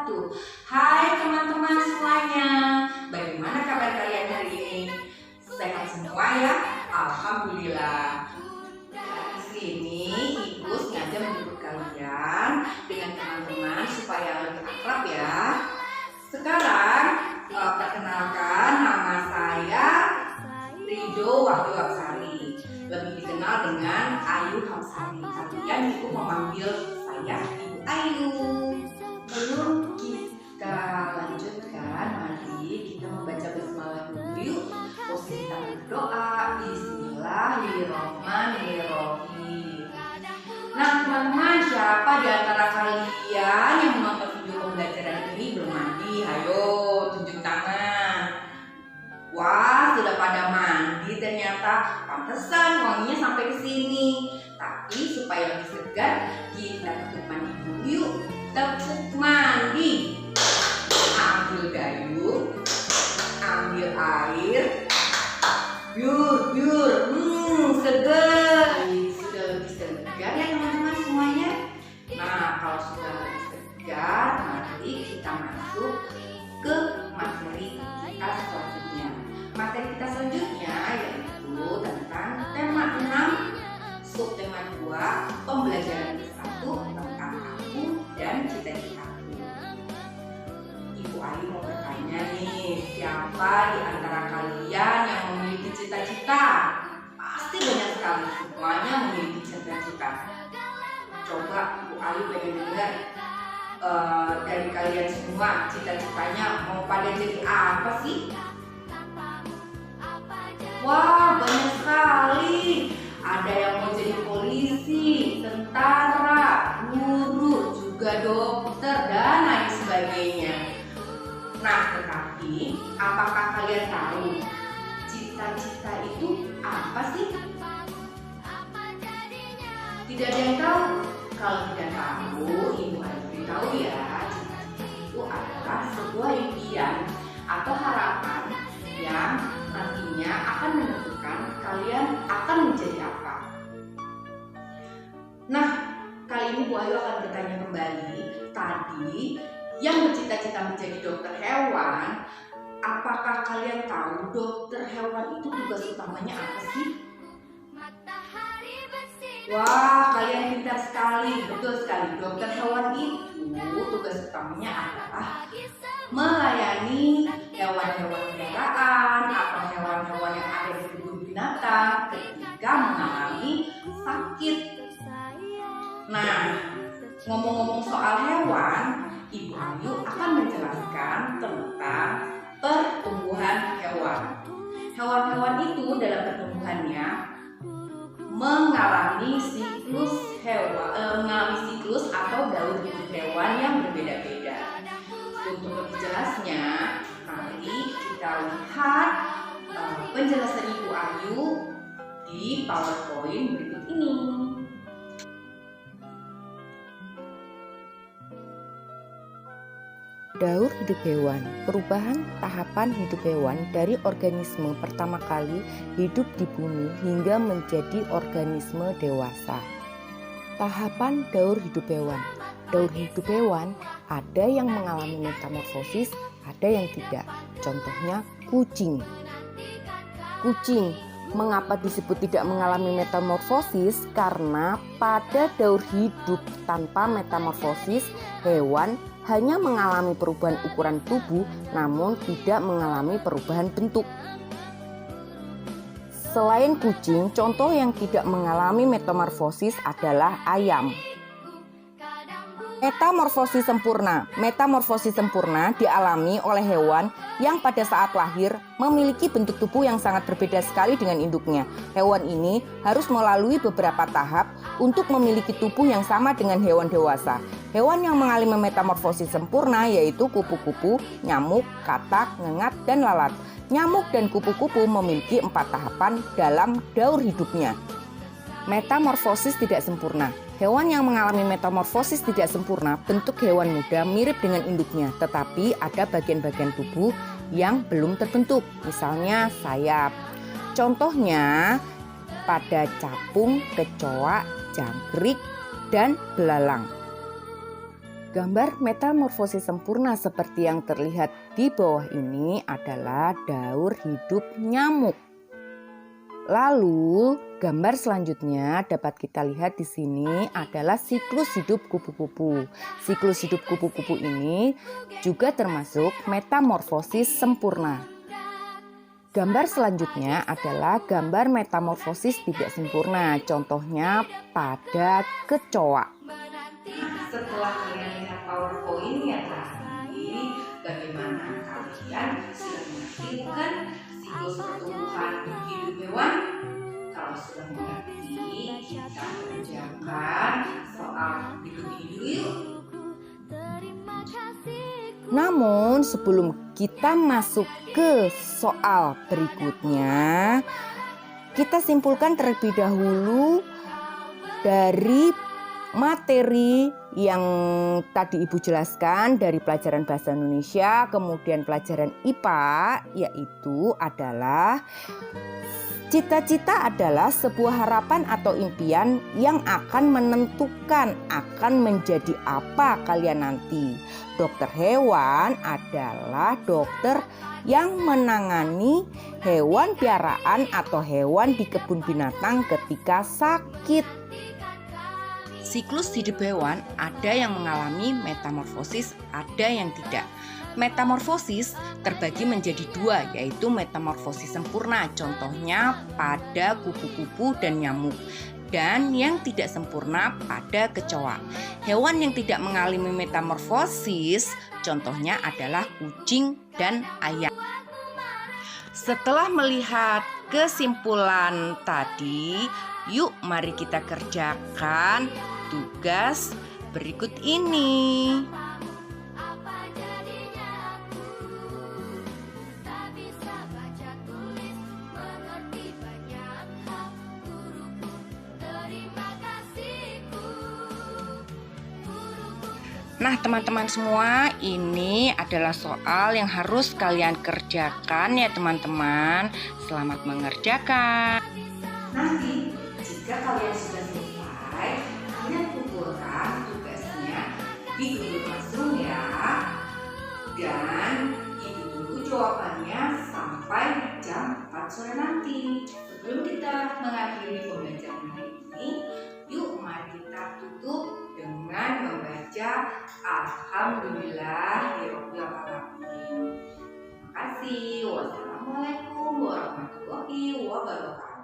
wabarakatuh. Hai teman-teman semuanya, bagaimana kabar kalian hari ini? Sehat semua ya? Alhamdulillah. Di sini Ibu sengaja menjemput kalian dengan teman-teman supaya lebih akrab ya. Sekarang perkenalkan, nama saya Ridho Wahyu Hapsari, lebih dikenal dengan Ayu Hapsari. Kalian cukup memanggil saya Ibu Ayu. Sebelum kita lanjutkan, mari kita membaca basmalah dulu yuk. Posisi kita berdoa. Bismillahirrahmanirrahim. Nah teman-teman, siapa di antara kalian yang menonton video pembelajaran ini belum mandi? Ayo tunjuk tangan. Wah, sudah pada mandi ternyata. Pantesan wanginya sampai ke sini. Tapi supaya lebih segar, kita tutup mandi dulu yuk. Tepuk mandi. Ambil gayung, ambil air. Biur, segar. Sudah lebih segar ya teman-teman semuanya. Nah, kalau sudah lebih segar, mari kita masuk ke materi kita selanjutnya. Materi kita selanjutnya yaitu tentang tema 6, subtema 2, pembelajaran ke-1 tentang aku dan cita-citaku. Ibu Ayu mau bertanya nih, siapa di antara kalian yang memiliki cita-cita? Pasti banyak sekali, semuanya memiliki cita-cita. Coba Ibu Ayu pengen dengar dari kalian semua, cita-citanya mau pada jadi apa sih? Wah, banyak sekali. Ada yang mau jadi polisi, tentara, guru, juga dokter, dan lain sebagainya. Nah, tetapi apakah kalian tahu cita-cita itu apa sih? Tidak ada yang tahu. Kalau tidak tahu, Ibu Ayu beritahu ya. Cita-cita itu adalah sebuah impian atau harapan yang nantinya akan menentukan kalian akan menjadi apa. Nah, kali ini Bu Ayu akan bertanya kembali. Tadi yang bercita-cita menjadi dokter hewan, apakah kalian tahu dokter hewan itu tugas utamanya apa sih? Wah, kalian pintar sekali, betul sekali. Dokter hewan itu tugas utamanya adalah melayani hewan-hewan peliharaan atau hewan-hewan yang ada di kebun binatang ketika mengalami sakit. Nah, ngomong-ngomong soal hewan, Ibu Ayu akan menjelaskan tentang pertumbuhan hewan. Hewan-hewan itu dalam pertumbuhannya mengalami siklus atau daur hidup hewan yang berbeda-beda. Untuk lebih jelasnya, mari kita lihat penjelasan Ibu Ayu di PowerPoint berikut ini. Daur hidup hewan, perubahan tahapan hidup hewan dari organisme pertama kali hidup di bumi hingga menjadi organisme dewasa. Tahapan daur hidup hewan. Daur hidup hewan ada yang mengalami metamorfosis, ada yang tidak. Contohnya kucing. Mengapa disebut tidak mengalami metamorfosis? Karena pada daur hidup tanpa metamorfosis, hewan hanya mengalami perubahan ukuran tubuh namun tidak mengalami perubahan bentuk. Selain kucing, contoh yang tidak mengalami metamorfosis adalah ayam. Metamorfosis sempurna. Metamorfosis sempurna dialami oleh hewan yang pada saat lahir memiliki bentuk tubuh yang sangat berbeda sekali dengan induknya. Hewan ini harus melalui beberapa tahap untuk memiliki tubuh yang sama dengan hewan dewasa. Hewan yang mengalami metamorfosis sempurna yaitu kupu-kupu, nyamuk, katak, ngengat, dan lalat. Nyamuk dan kupu-kupu memiliki 4 tahapan dalam daur hidupnya. Metamorfosis tidak sempurna. Hewan yang mengalami metamorfosis tidak sempurna, bentuk hewan muda mirip dengan induknya, tetapi ada bagian-bagian tubuh yang belum terbentuk, misalnya sayap. Contohnya pada capung, kecoa, jangkrik, dan belalang. Gambar metamorfosis sempurna seperti yang terlihat di bawah ini adalah daur hidup nyamuk. Lalu, gambar selanjutnya dapat kita lihat di sini adalah siklus hidup kupu-kupu. Siklus hidup kupu-kupu ini juga termasuk metamorfosis sempurna. Gambar selanjutnya adalah gambar metamorfosis tidak sempurna, contohnya pada kecoa. Setelah kalian lihat PowerPoint ya tadi, bagaimana kalian sudah mengerti bukan siklus pertumbuhan hidup hewan? Kalau sudah mengerti, kita kerjakan soal berikut ini yuk. Namun sebelum kita masuk ke soal berikutnya, kita simpulkan terlebih dahulu dari materi yang tadi Ibu jelaskan dari pelajaran Bahasa Indonesia, kemudian pelajaran IPA, yaitu adalah cita-cita adalah sebuah harapan atau impian yang akan menentukan akan menjadi apa kalian nanti. Dokter hewan adalah dokter yang menangani hewan piaraan atau hewan di kebun binatang ketika sakit. Siklus hidup hewan ada yang mengalami metamorfosis, ada yang tidak. Metamorfosis terbagi menjadi dua, yaitu metamorfosis sempurna, contohnya pada kupu-kupu dan nyamuk, dan yang tidak sempurna pada kecoa. Hewan yang tidak mengalami metamorfosis, contohnya adalah kucing dan ayam. Setelah melihat kesimpulan tadi, yuk mari kita kerjakan tugas berikut ini. Nah teman-teman semua, ini adalah soal yang harus kalian kerjakan ya teman-teman. Selamat mengerjakan. Nanti jika kalian sudah selesai, kalian kumpulkan tugasnya di Google Classroom ya. Dan Ibu tunggu jawabannya sampai jam 4 sore nanti. Sebelum kita mengakhiri pembelajaran hari ini, yuk mari kita tutup dengan membaca Alhamdulillahirabbil alamin. Terima kasih. Wassalamualaikum warahmatullahi wabarakatuh.